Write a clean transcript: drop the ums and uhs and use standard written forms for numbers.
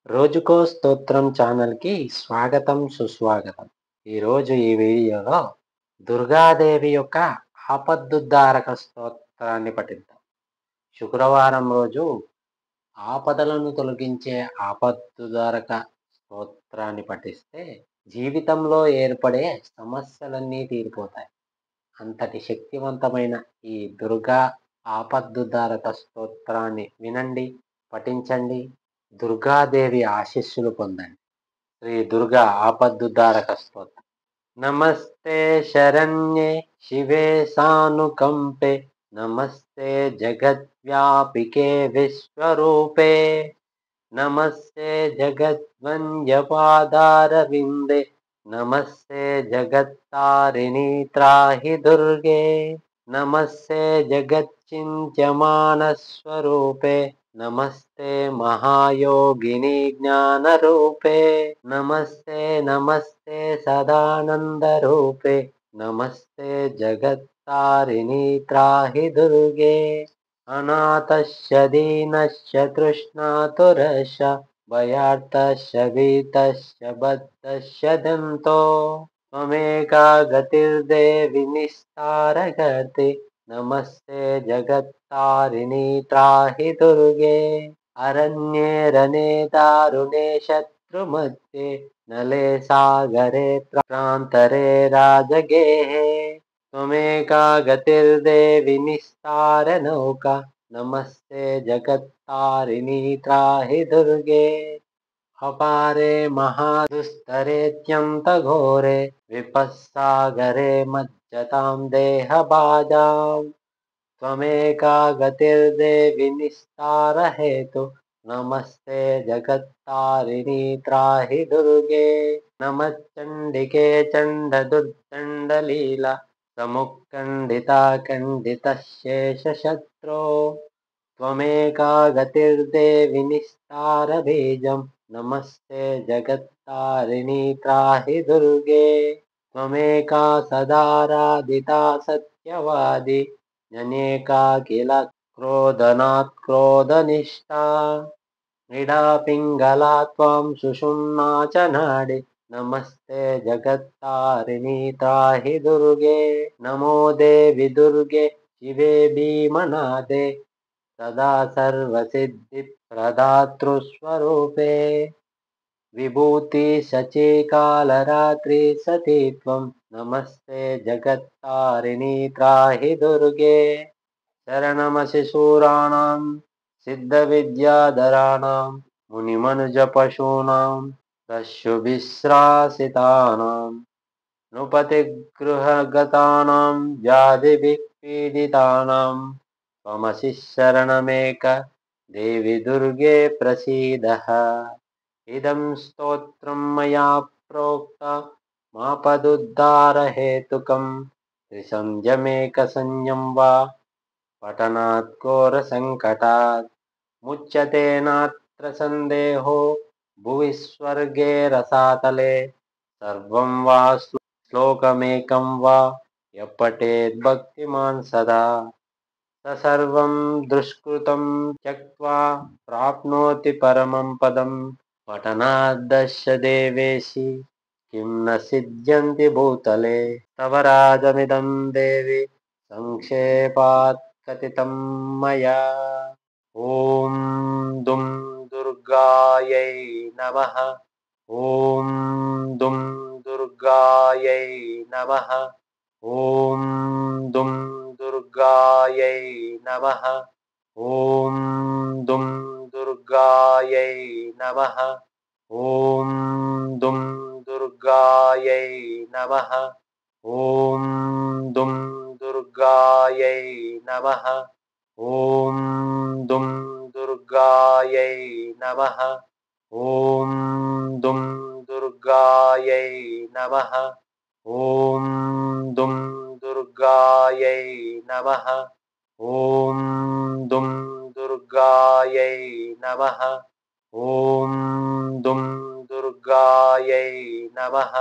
రోజుకో స్తోత్రం ఛానల్‌కి స్వాగతం, సుస్వాగతం. ఈరోజు ఈ వీడియోలో దుర్గాదేవి యొక్క ఆపద్దుద్ధారక స్తోత్రాన్ని పఠిద్దాం. శుక్రవారం రోజు ఆపదలను తొలగించే ఆపద్దుదారక స్తోత్రాన్ని పఠిస్తే జీవితంలో ఏర్పడే సమస్యలన్నీ తీరిపోతాయి. అంతటి శక్తివంతమైన ఈ దుర్గా ఆపద్దుదారక స్తోత్రాన్ని వినండి, పఠించండి. దుర్గాదేవి ఆశీస్సులు పొందండి. శ్రీ దుర్గా ఆపద్దుద్ధారక స్తోత్రం. నమస్తే శరణ్యే శివే సానుకంపే నమస్తే జగద్వ్యాపికే విశ్వరూపే నమస్తే జగద్వంద్యపాదారవిందే నమస్తే జగత్తారిణి త్రాహి దుర్గే నమస్తే జగచ్చింత్యమానస్వరూపే నమస్తే మహాయోగిని జ్ఞానరూపే నమస్తే నమస్తే సదానందరూపే నమస్తే జగత్తారిణి త్రాహి దుర్గే అనాథస్య దీనస్య తృష్ణాతురస్య భయార్తస్య భీతస్య బద్ధస్య దంతో త్వమేకా గతిర్దేవి నిస్తారగతి నమస్తే జగత్తారిణి త్రాహి దుర్గే అరణ్యే రనే దారుణే శత్రుమధ్యే నలే సాగరే ప్రాంతరే రాజగేహే త్వమేకా గతిర్దేవి నిస్తారనౌకా నమస్తే జగత్తారిణి త్రాహి దుర్గే అపారే మహాదుస్తరేత్యంతఘోరే విపస్సాగరే మజ్జతాం దేహబాజాం త్వమేకా గతిర్దేవి నిస్తారహేతు నమస్తే జగత్తారిణి త్రాహి దుర్గే నమశ్చండికే చండదుర్దండలీలా సముత్కండితా ఖండితశేషశత్రో త్వమేకా గతిర్దేవి నిస్తారబీజం నమస్తే జగత్తారిణి త్రాహి దుర్గే త్వమేకా సదారాధితా సత్యవాది జనేకా కిల క్రోధనాత్ క్రోధనిష్టా క్రీడా పింగళా త్వాం సుషుమ్నా చ నాడి నమస్తే జగత్తారిణి త్రాహి దుర్గే నమో దేవి దుర్గే శివే భీమనాదే సదా సర్వసిద్ధి ప్రదాతృస్వరూపే విభూతి శచీకాలరాత్రి సతీ త్వం నమస్తే జగత్తారిణి త్రాహి దుర్గే శరణమసి శూరాణం సిద్ధవిద్యాధరాణం మునిమనుజపశూనాం దస్యుభిశ్రాసితానాం నృపతిగృహగతానాం వ్యాధిభిపీడితానాం త్వమసి శరణమేక దేవి దుర్గే ప్రసీదః ఇదం స్తోత్రం మయా ప్రోక్త మాపదుద్ధారహేతుకం త్రిసంధ్యమేకసంజ్ఞం వా పఠనాత్ ఘోరసంకటాత్ ముచ్యతే నాత్ర సందేహో భువి స్వర్గే రసాతలే సర్వం వా శ్లోకమేకం వా యపఠేత్ భక్తిమాన్ సదా స సర్వం దుష్కృతం త్యక్త్వా ప్రాప్నోతి పరమం పదం పఠనాద్ దేవేశి కిం న సిద్ధ్యంతి భూతలే తవ రాజమిదం దేవి సంక్షేపాత్ కథితం మయా ఓం దుం దుర్గాయై నమః ఓం దుం దుర్గాయై నమః ఓం దుం దుర్గాయై నమః ఓం దుం దుర్గాయై నమః ఓం దుం దుర్గాయై నమః ఓం దుం దుర్గాయై నమః ఓం దుం దుర్గాయై నమః ఓం దుం దుర్గాయై నమః ఓం దుం దుర్గాయై నమః ఓం దుం దుర్గాయై నమః ఓం దుం దుర్గాయై నమః